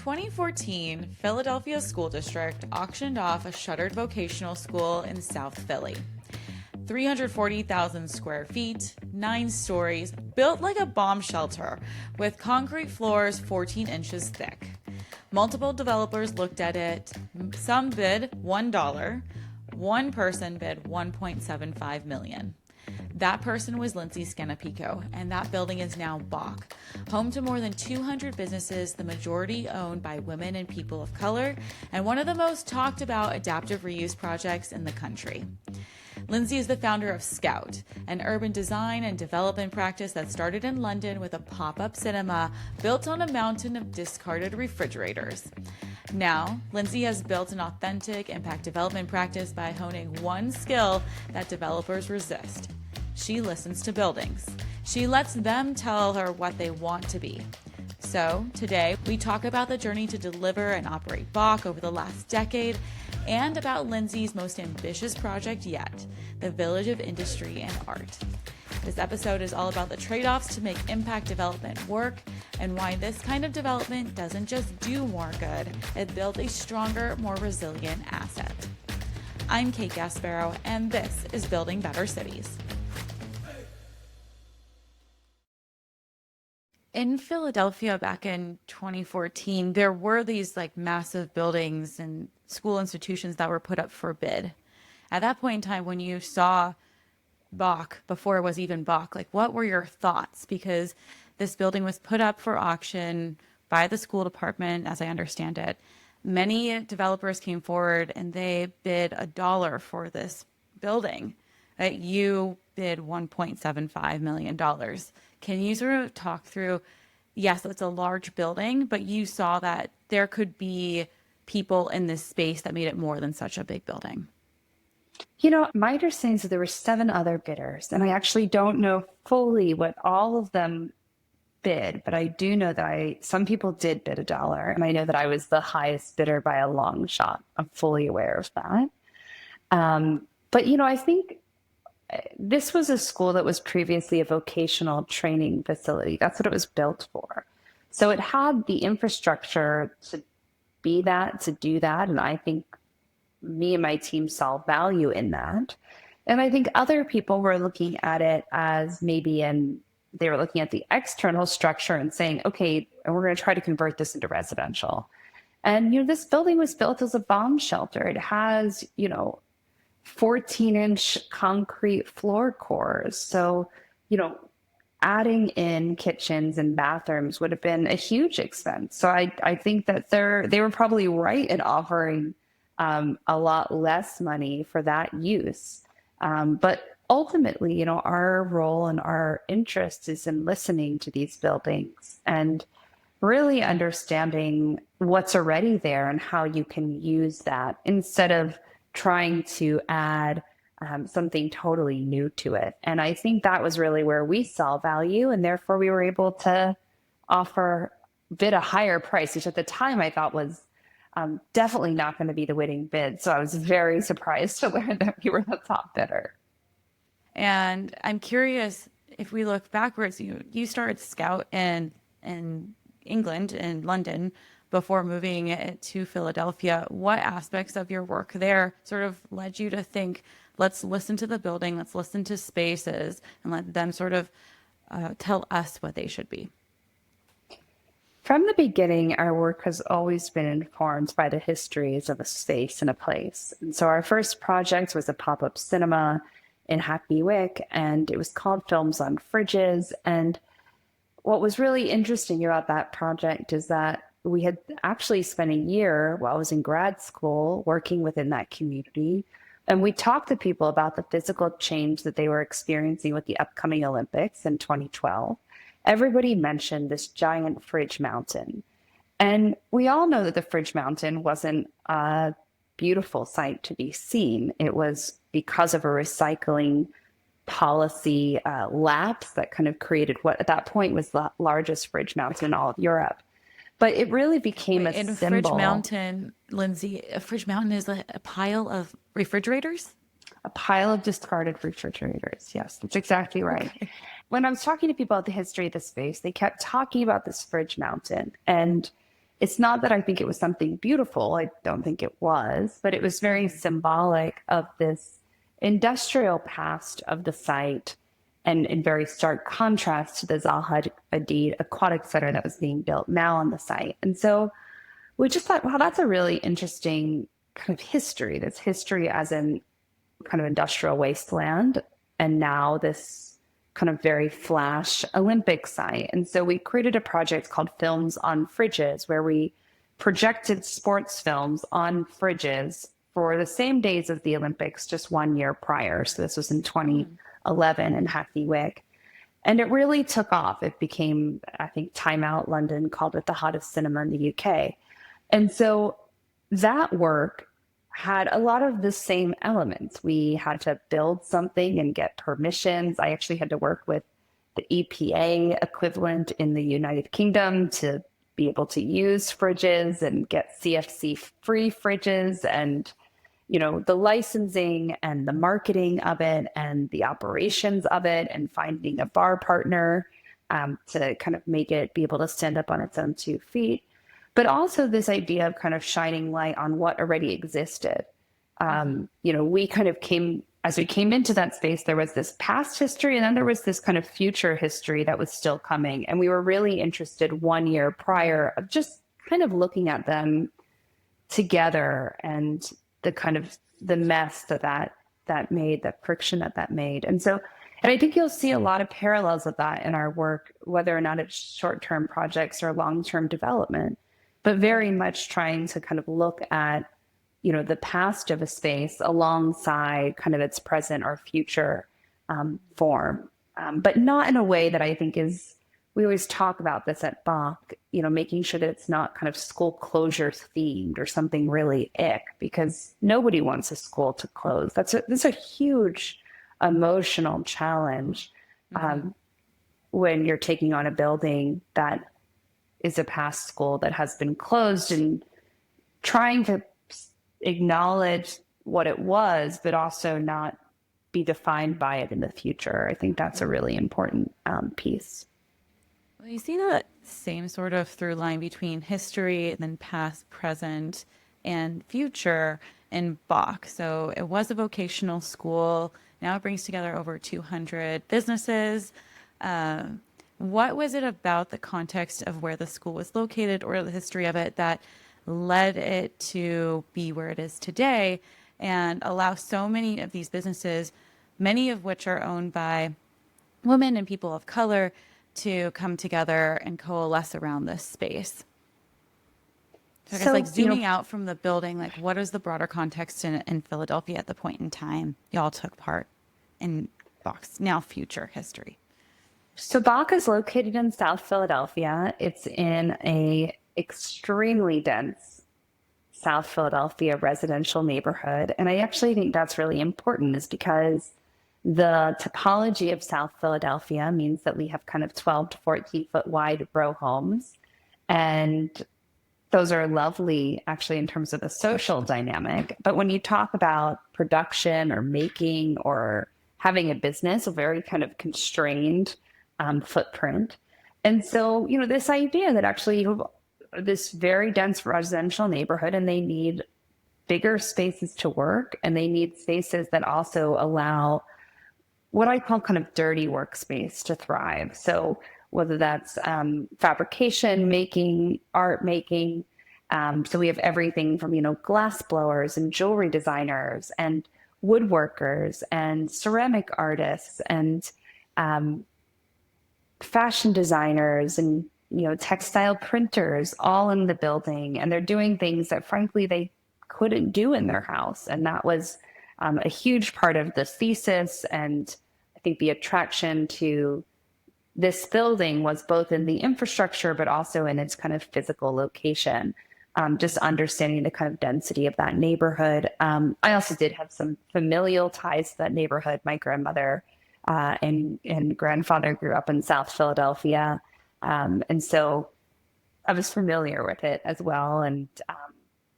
2014, Philadelphia School District auctioned off a shuttered vocational school in South Philly. 340,000 square feet, 9 stories, built like a bomb shelter, with concrete floors 14 inches thick. Multiple developers looked at it. Some bid $1. One person bid $1.75 million. That person was Lindsey Scannapieco, and that building is now Bach, home to more than 200 businesses, the majority owned by women and people of color, and one of the most talked about adaptive reuse projects in the country. Lindsey is the founder of Scout, an urban design and development practice that started in London with a pop-up cinema built on a mountain of discarded refrigerators. Now, Lindsey has built an authentic impact development practice by honing one skill that developers resist. She listens to buildings. She lets them tell her what they want to be. So today, we talk about the journey to deliver and operate Bach over the last decade, and about Lindsey's most ambitious project yet, the Village of Industry and Art. This episode is all about the trade-offs to make impact development work, and why this kind of development doesn't just do more good, it builds a stronger, more resilient asset. I'm Kate Gasparo, and this is Building Better Cities. In Philadelphia back in 2014, there were these massive buildings and school institutions that were put up for bid. At that point in time, when you saw Bach, before it was even Bach, what were your thoughts? Because this building was put up for auction by the school department, as I understand it. Many developers came forward and they bid $1 for this building. You bid $1.75 million. Can you sort of talk through, yes, it's a large building, but you saw that there could be people in this space that made it more than such a big building? My understanding is that there were 7 other bidders, and I actually don't know fully what all of them bid, but I do know that some people did bid $1, and I know that I was the highest bidder by a long shot. I'm fully aware of that. But I think this was a school that was previously a vocational training facility. That's what it was built for. So it had the infrastructure to be that, to do that. And I think me and my team saw value in that. And I think other people were looking at it as they were looking at the external structure and saying, okay, and we're going to try to convert this into residential. And, this building was built as a bomb shelter. It has, 14-inch concrete floor cores. So, adding in kitchens and bathrooms would have been a huge expense. So I think that they were probably right in offering a lot less money for that use. But ultimately, our role and our interest is in listening to these buildings and really understanding what's already there and how you can use that instead of trying to add something totally new to it. And I think that was really where we saw value, and therefore we were able to bid a higher price, which at the time I thought was definitely not going to be the winning bid. So I was very surprised to learn that we were the top bidder. And I'm curious, if we look backwards, you started Scout in England, in London, before moving it to Philadelphia. What aspects of your work there sort of led you to think, let's listen to the building, let's listen to spaces, and let them sort of tell us what they should be? From the beginning, our work has always been informed by the histories of a space and a place. And so our first project was a pop-up cinema in Hackney Wick, and it was called Films on Fridges. And what was really interesting about that project is that we had actually spent a year while I was in grad school working within that community. And we talked to people about the physical change that they were experiencing with the upcoming Olympics in 2012. Everybody mentioned this giant fridge mountain. And we all know that the fridge mountain wasn't a beautiful sight to be seen. It was because of a recycling policy lapse that kind of created what at that point was the largest fridge mountain in all of Europe. But it really became a symbol. Fridge mountain, Lindsey, a fridge mountain is a pile of refrigerators? A pile of discarded refrigerators. Yes, that's exactly right. Okay. When I was talking to people about the history of the space, they kept talking about this fridge mountain. And it's not that I think it was something beautiful. I don't think it was, but it was very symbolic of this industrial past of the site and in very stark contrast to the Zaha Hadid aquatic center that was being built now on the site. And so we just thought, wow, that's a really interesting kind of history. That's history as in kind of industrial wasteland, and now this kind of very flash Olympic site. And so we created a project called Films on Fridges, where we projected sports films on fridges for the same days as the Olympics, just 1 year prior. So this was in 2011 in Hackney Wick. And it really took off. It became, I think, Time Out London called it the hottest cinema in the UK. And so that work had a lot of the same elements. We had to build something and get permissions. I actually had to work with the EPA equivalent in the United Kingdom to be able to use fridges and get CFC free fridges, and the licensing and the marketing of it and the operations of it, and finding a bar partner to kind of make it be able to stand up on its own 2 feet. But also this idea of kind of shining light on what already existed. We kind of as we came into that space, there was this past history, and then there was this kind of future history that was still coming. And we were really interested 1 year prior of just kind of looking at them together and the kind of the mess that made, the friction that made. And I think you'll see a lot of parallels of that in our work, whether or not it's short-term projects or long-term development, but very much trying to kind of look at, the past of a space alongside kind of its present or future form, but not in a way that I think we always talk about this at Bach, making sure that it's not kind of school closures themed or something really ick, because nobody wants a school to close. That's a huge emotional challenge when you're taking on a building that is a past school that has been closed, and trying to acknowledge what it was, but also not be defined by it in the future. I think that's a really important piece. Well, you see that same sort of through line between history and then past, present, and future in Bach. So it was a vocational school. Now it brings together over 200 businesses. What was it about the context of where the school was located or the history of it that led it to be where it is today and allow so many of these businesses, many of which are owned by women and people of color, to come together and coalesce around this space? So I guess zooming out from the building, what is the broader context in Philadelphia at the point in time y'all took part in Bach's now future history? So Bach is located in South Philadelphia. It's in a extremely dense South Philadelphia residential neighborhood. And I actually think that's really important, is because the topology of South Philadelphia means that we have kind of 12 to 14 foot wide row homes. And those are lovely, actually, in terms of the social dynamic. But when you talk about production or making or having a business, a very kind of constrained footprint. And so, this idea that actually you have this very dense residential neighborhood, and they need bigger spaces to work, and they need spaces that also allow what I call kind of dirty workspace to thrive. So whether that's fabrication, making, art making. So we have everything from, glass blowers and jewelry designers and woodworkers and ceramic artists and fashion designers and, textile printers all in the building. And they're doing things that frankly they couldn't do in their house. And that was a huge part of the thesis. And I think the attraction to this building was both in the infrastructure, but also in its kind of physical location. Just understanding the kind of density of that neighborhood. I also did have some familial ties to that neighborhood. My grandmother and grandfather grew up in South Philadelphia. And so I was familiar with it as well. And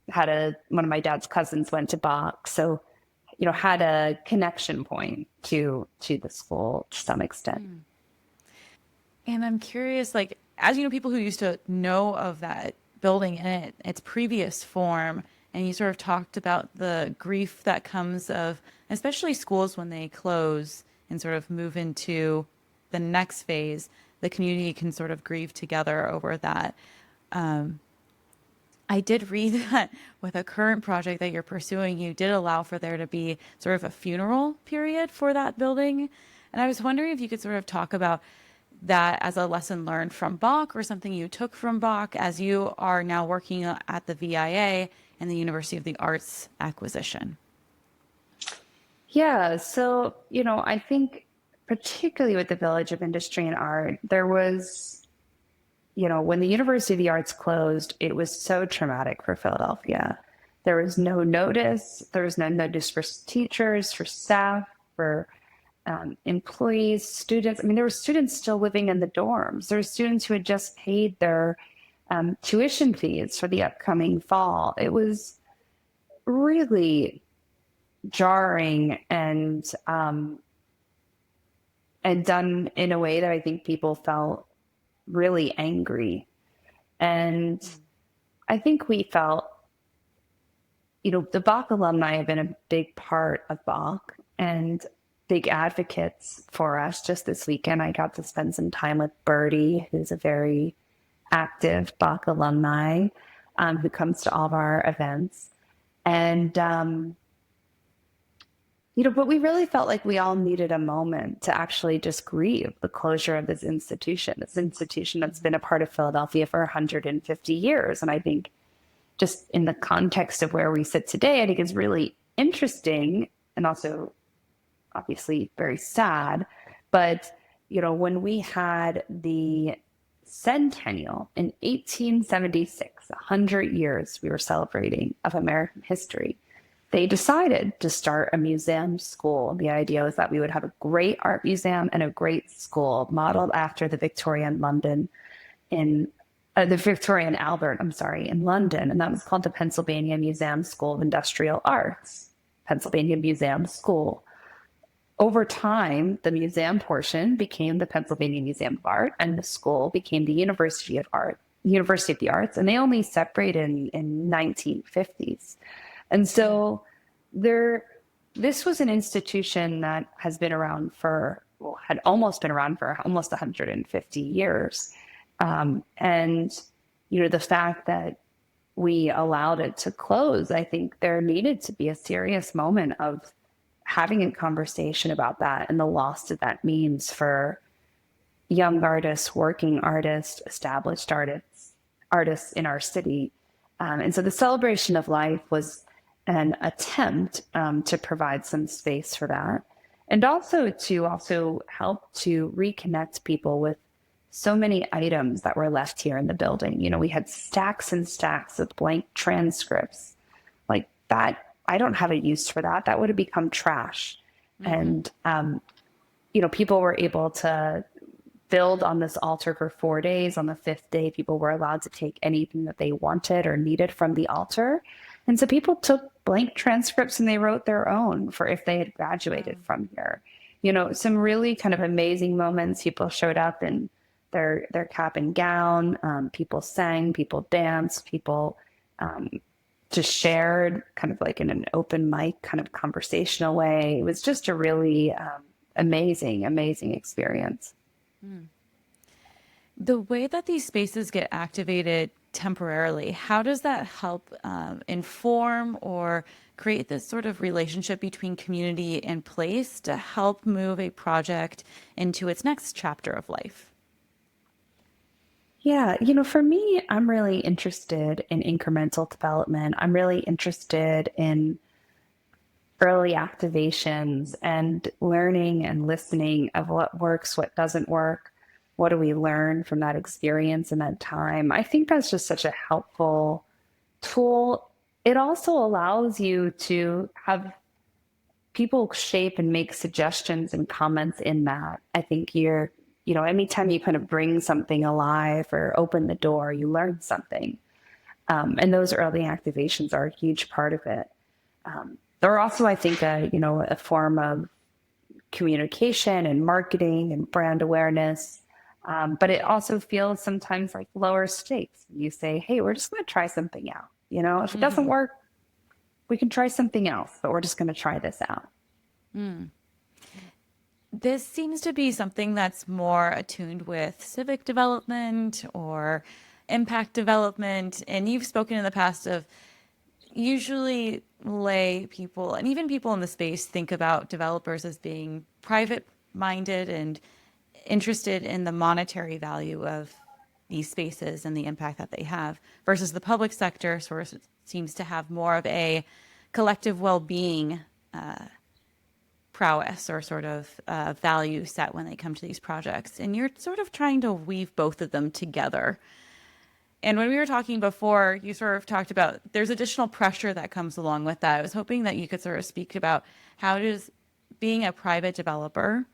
one of my dad's cousins went to Bach. So, had a connection point to the school to some extent. And I'm curious, as people who used to know of that building in its previous form, and you sort of talked about the grief that comes of, especially schools when they close and sort of move into the next phase, the community can sort of grieve together over that. I did read that with a current project that you're pursuing, you did allow for there to be sort of a funeral period for that building. And I was wondering if you could sort of talk about that as a lesson learned from Bach or something you took from Bach as you are now working at the VIA and the University of the Arts acquisition. Yeah, so, I think particularly with the Village of Industry and Art, there was, when the University of the Arts closed, it was so traumatic for Philadelphia. There was no notice. There was no notice for teachers, for staff, for employees, students. I mean, there were students still living in the dorms. There were students who had just paid their tuition fees for the upcoming fall. It was really jarring and done in a way that I think people felt really angry. And I think we felt, the Bach alumni have been a big part of Bach and big advocates for us. Just this weekend, I got to spend some time with Bertie, who's a very active Bach alumni who comes to all of our events. And, but we really felt like we all needed a moment to actually just grieve the closure of this institution that's been a part of Philadelphia for 150 years. And I think just in the context of where we sit today, I think it's really interesting and also obviously very sad. But, when we had the centennial in 1876, 100 years we were celebrating of American history, they decided to start a museum school. The idea was that we would have a great art museum and a great school modeled after the Victorian Albert, in London. And that was called the Pennsylvania Museum School of Industrial Arts, Pennsylvania Museum School. Over time, the museum portion became the Pennsylvania Museum of Art, and the school became the University of the Arts, and they only separated in 1950s. And so this was an institution that has been around had almost been around for almost 150 years. And, the fact that we allowed it to close, I think there needed to be a serious moment of having a conversation about that and the loss that that means for young artists, working artists, established artists in our city. And so the celebration of life was an attempt to provide some space for that, and also to help to reconnect people with so many items that were left here in the building. We had stacks and stacks of blank transcripts like that. I don't have a use for that. That would have become trash. Mm-hmm. And, people were able to build on this altar for 4 days. On the 5th day, people were allowed to take anything that they wanted or needed from the altar. And so people took blank transcripts and they wrote their own for if they had graduated from here. Some really kind of amazing moments. People showed up in their cap and gown. People sang, people danced, people just shared kind of like in an open mic kind of conversational way. It was just a really amazing experience. Mm. The way that these spaces get activated temporarily, how does that help inform or create this sort of relationship between community and place to help move a project into its next chapter of life? Yeah, for me, I'm really interested in incremental development. I'm really interested in early activations and learning and listening of what works, what doesn't work. What do we learn from that experience and that time? I think that's just such a helpful tool. It also allows you to have people shape and make suggestions and comments in that. I think anytime you kind of bring something alive or open the door, you learn something. And those early activations are a huge part of it. They're also, I think, a form of communication and marketing and brand awareness. But it also feels sometimes like lower stakes. You say, hey, we're just going to try something out. You know, if it doesn't work, we can try something else, but we're just going to try this out. This seems to be something that's more attuned with civic development or impact development. And you've spoken in the past of usually lay people and even people in the space think about developers as being private minded and interested in the monetary value of these spaces and the impact that they have versus the public sector sort of seems to have more of a collective well-being prowess or sort of value set when they come to these projects. And you're sort of trying to weave both of them together. And when we were talking before, you sort of talked about there's additional pressure that comes along with that. I was hoping that you could sort of speak about how does being a private developer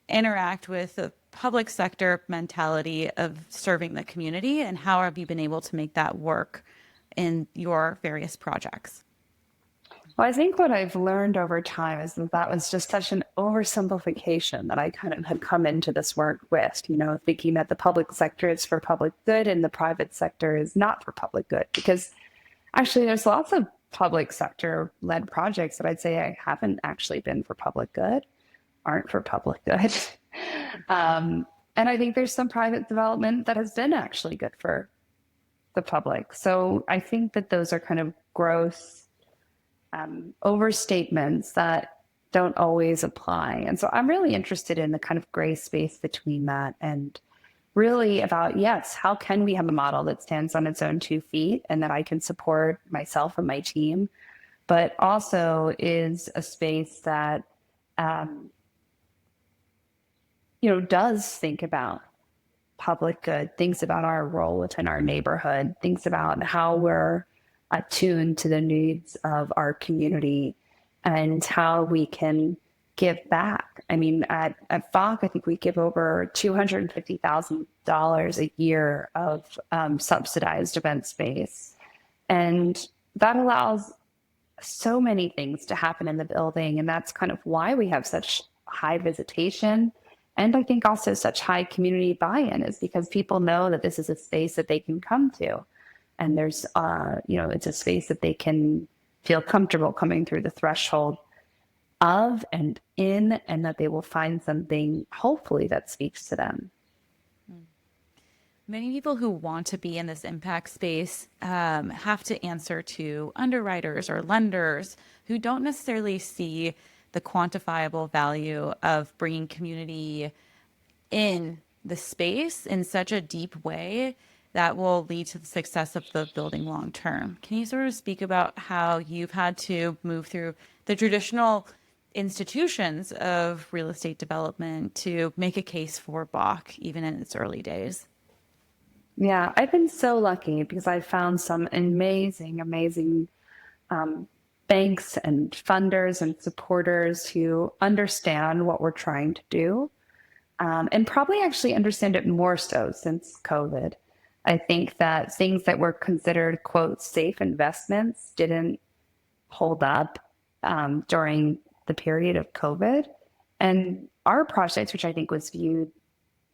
interact with the public sector mentality of serving the community, and how have you been able to make that work in your various projects? Well, I think what I've learned over time is that that was just such an oversimplification that I kind of had come into this work with, you know, thinking that the public sector is for public good and the private sector is not for public good. Because actually, there's lots of public sector led projects that I'd say I haven't actually been for public good, aren't for public good. And I think there's some private development that has been actually good for the public. So I think that those are kind of gross overstatements that don't always apply. And so I'm really interested in the kind of gray space between that and really about, yes, how can we have a model that stands on its own 2 feet and that I can support myself and my team, but also is a space that, you know, does think about public good, thinks about our role within our neighborhood, thinks about how we're attuned to the needs of our community and how we can give back. I mean, at VOC, I think we give over $250,000 a year of subsidized event space. And that allows so many things to happen in the building. And that's kind of why we have such high visitation. And I think also such high community buy-in is because people know that this is a space that they can come to. And there's, you know, it's a space that they can feel comfortable coming through the threshold of and in, and that they will find something, hopefully, that speaks to them. Many people who want to be in this impact space have to answer to underwriters or lenders who don't necessarily see the quantifiable value of bringing community in the space in such a deep way that will lead to the success of the building long term. Can you sort of speak about how you've had to move through the traditional institutions of real estate development to make a case for BOC even in its early days? Yeah, I've been so lucky because I've found some amazing banks and funders and supporters who understand what we're trying to do, and probably actually understand it more so since COVID. I think that things that were considered, quote, safe investments didn't hold up during the period of COVID. And our project, which I think was viewed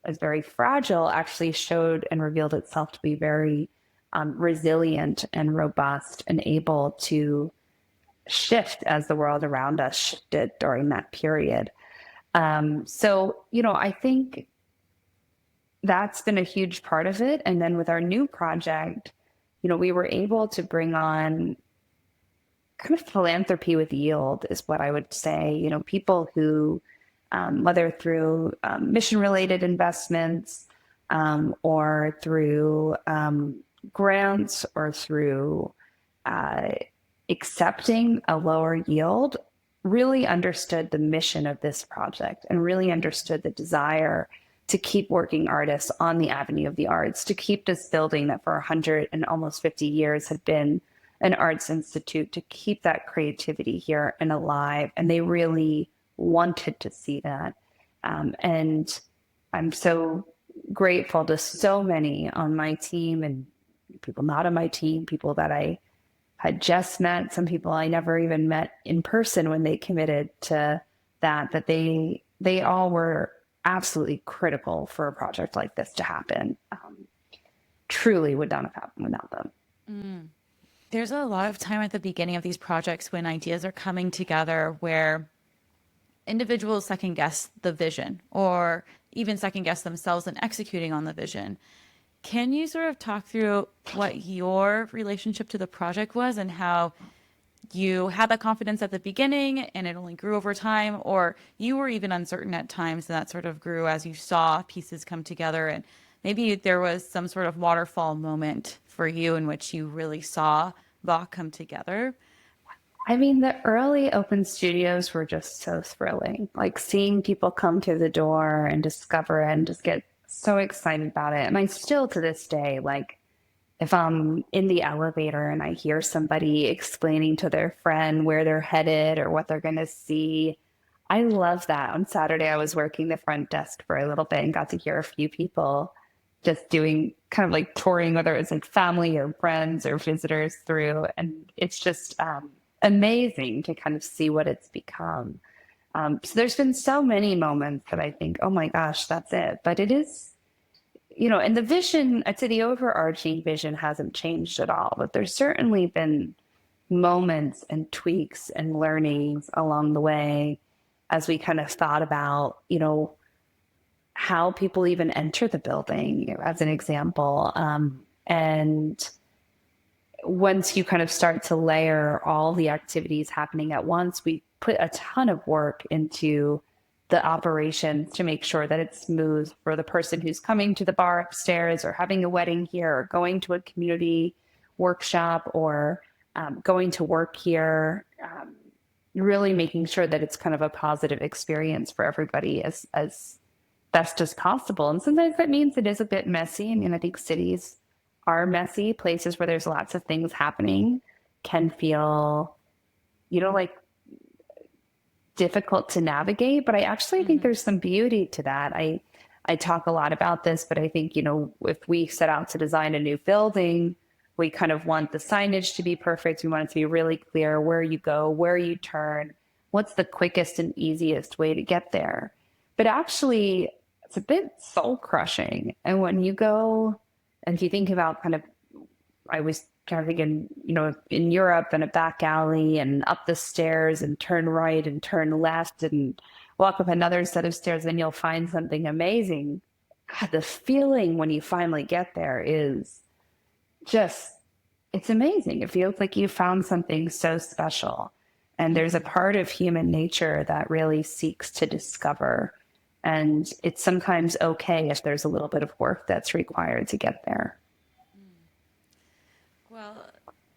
as very fragile, actually showed and revealed itself to be very resilient and robust and able to shift as the world around us shifted during that period. So, you know, I think that's been a huge part of it. And then with our new project, you know, we were able to bring on kind of philanthropy with yield is what I would say, you know, people who, whether through mission-related investments or through grants or through accepting a lower yield, really understood the mission of this project and really understood the desire to keep working artists on the Avenue of the Arts, to keep this building that for 100 and almost 50 years had been an arts institute, to keep that creativity here and alive. And they really wanted to see that. And I'm so grateful to so many on my team and people not on my team, people that I had just met, some people I never even met in person when they committed to that they all were absolutely critical for a project like this to happen. Truly would not have happened without them. There's a lot of time at the beginning of these projects when ideas are coming together where individuals second guess the vision or even second guess themselves in executing on the vision. Can you sort of talk through what your relationship to the project was and how you had that confidence at the beginning and it only grew over time, or you were even uncertain at times and that sort of grew as you saw pieces come together, and maybe there was some sort of waterfall moment for you in which you really saw Bach come together? I mean, the early open studios were just so thrilling. Like seeing people come to the door and discover it and just get so excited about it. And I still to this day, like if I'm in the elevator and I hear somebody explaining to their friend where they're headed or what they're going to see, I love that. On Saturday, I was working the front desk for a little bit and got to hear a few people just doing kind of like touring, whether it's like family or friends or visitors through. And it's just amazing to kind of see what it's become. So there's been so many moments that I think, oh my gosh, that's it. But it is, and the vision, I'd say the overarching vision hasn't changed at all, but there's certainly been moments and tweaks and learnings along the way as we kind of thought about, how people even enter the building, as an example. And once you kind of start to layer all the activities happening at once, we put a ton of work into the operations to make sure that it's smooth for the person who's coming to the bar upstairs or having a wedding here or going to a community workshop or going to work here. Really making sure that it's kind of a positive experience for everybody as best as possible. And sometimes that means it is a bit messy. I mean, I think cities are messy. Places where there's lots of things happening can feel, like difficult to navigate. But I actually think there's some beauty to that. I talk a lot about this, but I think, if we set out to design a new building, we kind of want the signage to be perfect. We want it to be really clear where you go, where you turn, what's the quickest and easiest way to get there. But actually, it's a bit soul crushing. And when you go, and if you think about kind of, I was kind of thinking, in Europe and a back alley and up the stairs and turn right and turn left and walk up another set of stairs, and you'll find something amazing. God, the feeling when you finally get there is just, it's amazing. It feels like you found something so special. And there's a part of human nature that really seeks to discover. And it's sometimes okay if there's a little bit of work that's required to get there. Well,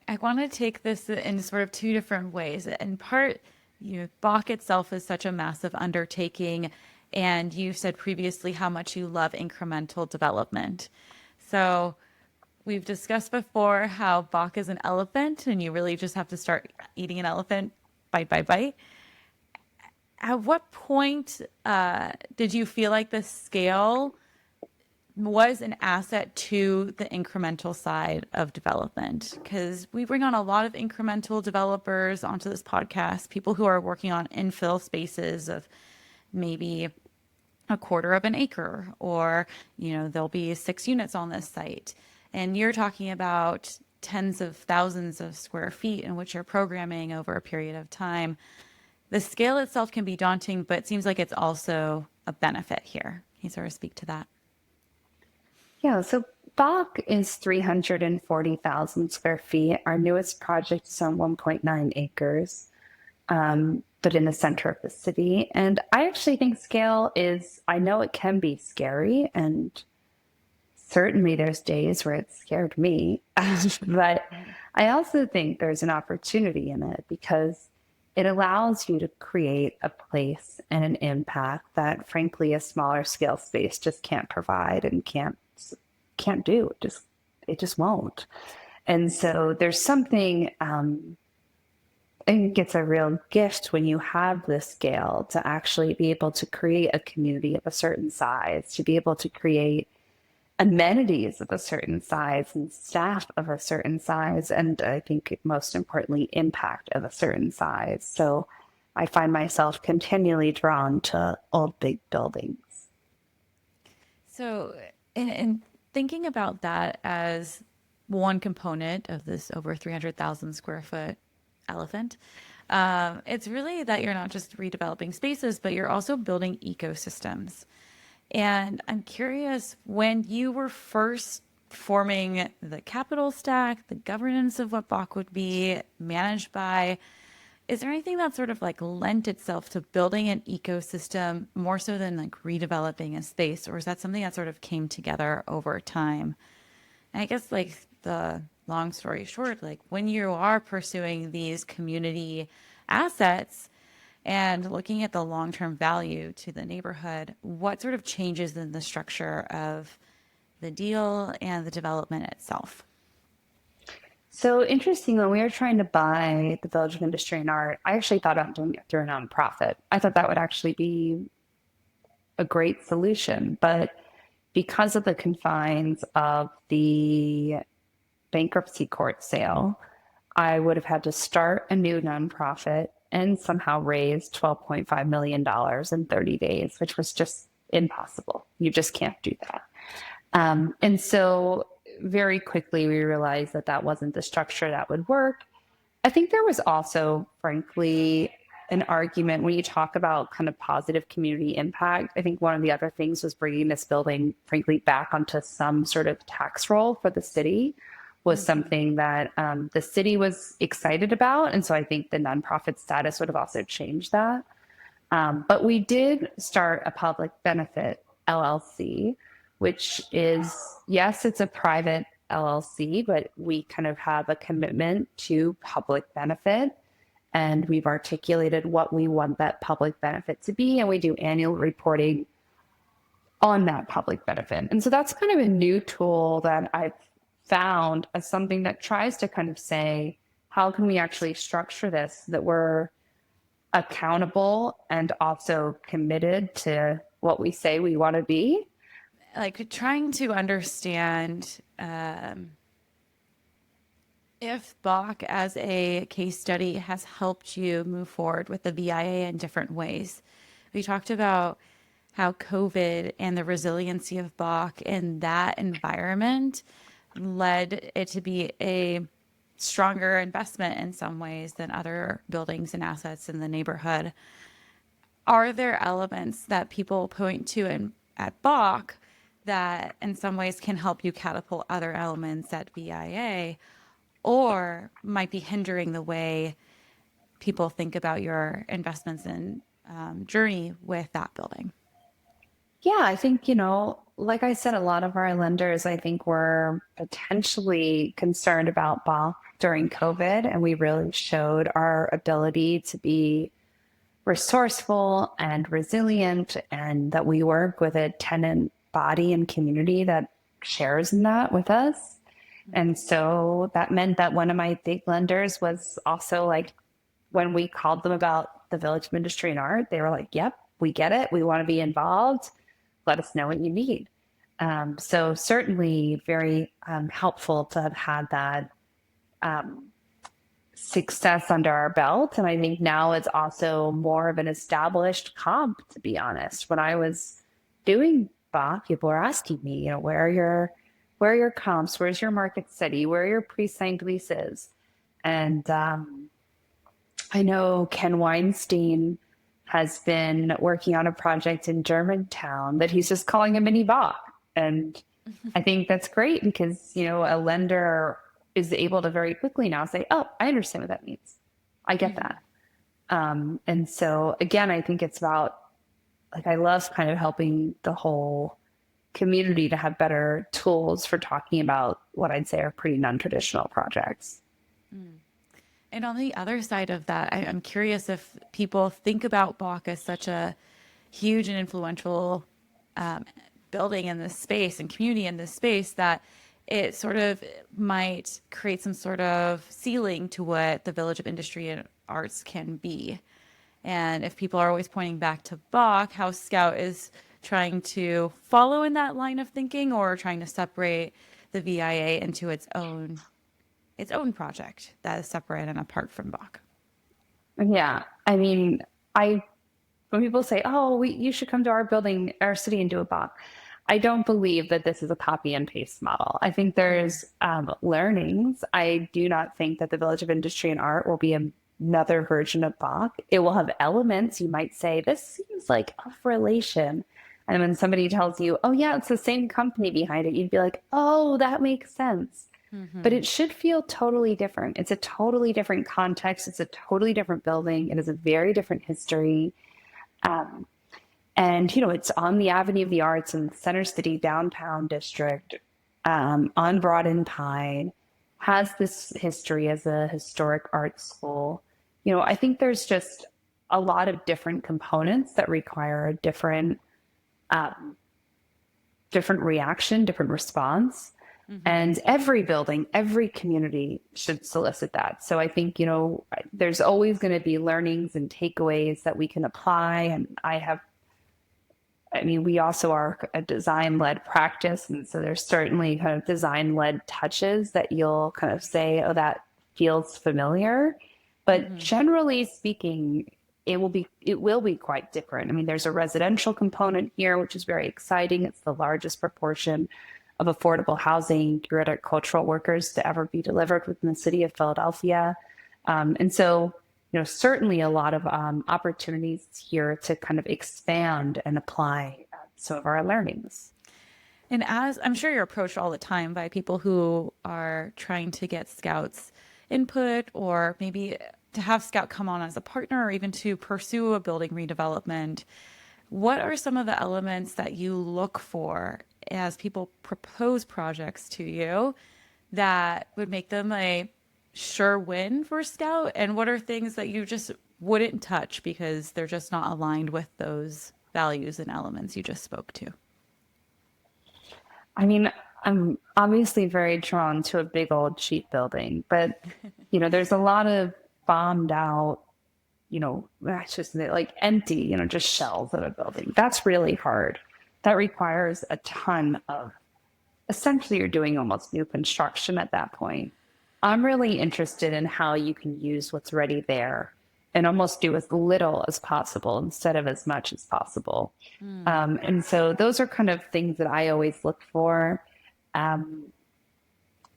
I want to take this in sort of two different ways. In part, Bach itself is such a massive undertaking, and you said previously how much you love incremental development. So we've discussed before how Bach is an elephant, and you really just have to start eating an elephant bite by bite. At what point did you feel like the scale was an asset to the incremental side of development? Because we bring on a lot of incremental developers onto this podcast, people who are working on infill spaces of maybe a quarter of an acre, or, there'll be 6 units on this site. And you're talking about tens of thousands of square feet in which you're programming over a period of time. The scale itself can be daunting, but it seems like it's also a benefit here. Can you sort of speak to that? Yeah, so Bach is 340,000 square feet. Our newest project is on 1.9 acres, but in the center of the city. And I actually think scale is, I know it can be scary, and certainly there's days where it scared me. But I also think there's an opportunity in it because it allows you to create a place and an impact that, frankly, a smaller scale space just can't provide and can't do. It just won't. And so there's something. I think it's a real gift when you have this scale to actually be able to create a community of a certain size, to be able to create amenities of a certain size and staff of a certain size, and I think most importantly, impact of a certain size. So I find myself continually drawn to old big buildings. So, in thinking about that as one component of this over 300,000 square foot elephant, it's really that you're not just redeveloping spaces, but you're also building ecosystems. And I'm curious, when you were first forming the capital stack, the governance of what Bach would be managed by, is there anything that sort of like lent itself to building an ecosystem more so than like redeveloping a space? Or is that something that sort of came together over time? And I guess like the long story short, like when you are pursuing these community assets and looking at the long-term value to the neighborhood, what sort of changes in the structure of the deal and the development itself? So interesting, when we were trying to buy the Village of Industry and Art, I actually thought about doing it through a nonprofit. I thought that would actually be a great solution. But because of the confines of the bankruptcy court sale, I would have had to start a new nonprofit and somehow raise $12.5 million in 30 days, which was just impossible. You just can't do that. And so very quickly we realized that that wasn't the structure that would work. I think there was also, frankly, an argument when you talk about kind of positive community impact. I think one of the other things was bringing this building, frankly, back onto some sort of tax roll for the city was something that the city was excited about. And so I think the nonprofit status would have also changed that. But we did start a public benefit LLC, which is, yes, it's a private LLC, but we kind of have a commitment to public benefit. And we've articulated what we want that public benefit to be. And we do annual reporting on that public benefit. And so that's kind of a new tool that I've found as something that tries to kind of say, how can we actually structure this so that we're accountable and also committed to what we say we want to be? Like trying to understand if Bach as a case study has helped you move forward with the VIA in different ways. We talked about how COVID and the resiliency of Bach in that environment led it to be a stronger investment in some ways than other buildings and assets in the neighborhood. Are there elements that people point to at Bach that in some ways can help you catapult other elements at VIA or might be hindering the way people think about your investments and journey with that building? Yeah, I think, like I said, a lot of our lenders, I think, were potentially concerned about Bach during COVID, and we really showed our ability to be resourceful and resilient, and that we work with a tenant body and community that shares in that with us. And so that meant that one of my big lenders was also like, when we called them about the Village of Industry and Art, they were like, yep, we get it. We want to be involved. Let us know what you need. So certainly very helpful to have had that success under our belt. And I think now it's also more of an established comp, to be honest. When I was doing Bach, people were asking me, where are your comps? Where's your market study? Where are your pre-signed leases? And I know Ken Weinstein has been working on a project in Germantown that he's just calling a mini Bach. And I think that's great because, a lender is able to very quickly now say, oh, I understand what that means. I get that. And so, again, I think it's about, like, I love kind of helping the whole community to have better tools for talking about what I'd say are pretty non-traditional projects. And on the other side of that, I'm curious if people think about Bach as such a huge and influential building in this space and community in this space that it sort of might create some sort of ceiling to what the Village of Industry and Arts can be. And if people are always pointing back to Bach, how Scout is trying to follow in that line of thinking or trying to separate the VIA into its own project that is separate and apart from Bach. Yeah. I mean, when people say, oh, you should come to our building, our city and do a Bach. I don't believe that this is a copy and paste model. I think there's learnings. I do not think that the Village of Industry and Art will be another version of Bach. It will have elements. You might say, this seems like off relation. And when somebody tells you, oh, yeah, it's the same company behind it, you'd be like, oh, that makes sense. But it should feel totally different. It's a totally different context. It's a totally different building. It has a very different history. And, it's on the Avenue of the Arts in the Center City downtown district, on Broad and Pine, has this history as a historic art school. I think there's just a lot of different components that require a different reaction, different response. And every building, every community should solicit that. So I think, there's always going to be learnings and takeaways that we can apply. And we also are a design-led practice. And so there's certainly kind of design-led touches that you'll kind of say, oh, that feels familiar. But generally speaking, it will be quite different. There's a residential component here, which is very exciting. It's the largest proportion of affordable housing geared at cultural workers to ever be delivered within the city of Philadelphia. And so, certainly a lot of opportunities here to kind of expand and apply some of our learnings. And as I'm sure you're approached all the time by people who are trying to get Scouts input, or maybe to have Scout come on as a partner, or even to pursue a building redevelopment, what are some of the elements that you look for as people propose projects to you that would make them a sure win for Scout? And what are things that you just wouldn't touch because they're just not aligned with those values and elements you just spoke to? I'm obviously very drawn to a big old cheap building, but there's a lot of bombed out, that's just like empty, just shells of a building. That's really hard. That requires a ton of, essentially you're doing almost new construction at that point. I'm really interested in how you can use what's already there and almost do as little as possible instead of as much as possible. And so those are kind of things that I always look for.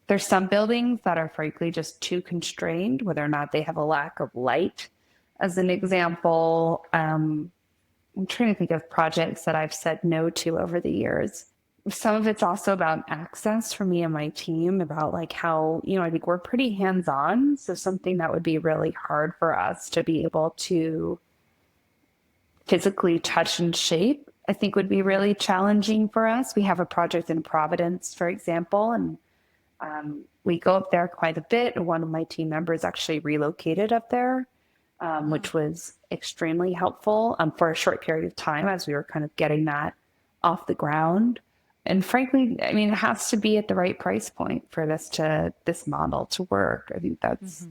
There's some buildings that are frankly just too constrained, whether or not they have a lack of light. As an example, I'm trying to think of projects that I've said no to over the years. Some of it's also about access for me and my team, about like how, I think we're pretty hands-on. So something that would be really hard for us to be able to physically touch and shape, I think would be really challenging for us. We have a project in Providence, for example, and we go up there quite a bit. One of my team members actually relocated up there, which was extremely helpful for a short period of time as we were kind of getting that off the ground. And frankly, it has to be at the right price point for this model to work. I think that's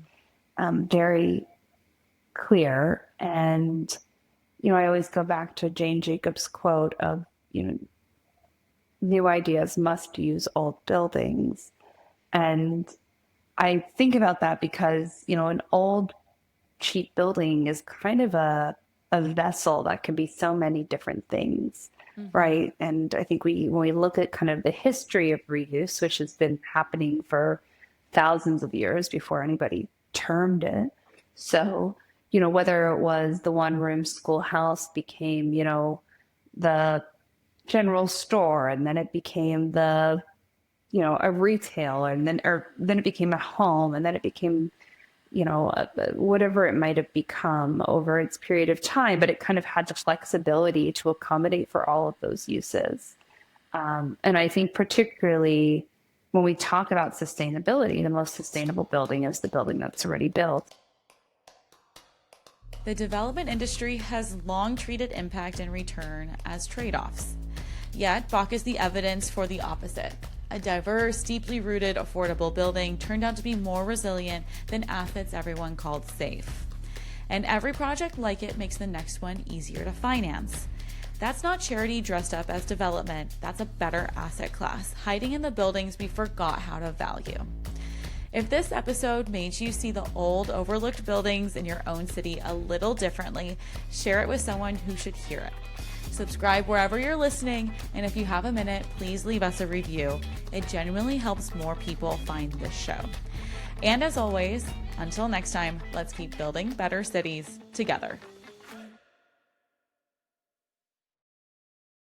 very clear. And, I always go back to Jane Jacobs' quote of, new ideas must use old buildings. And I think about that because, an old cheap building is kind of a vessel that can be so many different things. Right. And I think when we look at kind of the history of reuse, which has been happening for thousands of years before anybody termed it. So, whether it was the one room schoolhouse became, the general store, and then it became a retail, and then it became a home, and then it became, whatever it might have become over its period of time, but it kind of had the flexibility to accommodate for all of those uses. And I think particularly when we talk about sustainability, the most sustainable building is the building that's already built. The development industry has long treated impact and return as trade-offs. Yet, Bach is the evidence for the opposite. A diverse, deeply rooted, affordable building turned out to be more resilient than assets everyone called safe. And every project like it makes the next one easier to finance. That's not charity dressed up as development. That's a better asset class, hiding in the buildings we forgot how to value. If this episode made you see the old, overlooked buildings in your own city a little differently, share it with someone who should hear it. Subscribe wherever you're listening, and if you have a minute, please leave us a review. It genuinely helps more people find this show. And as always, until next time, let's keep building better cities together.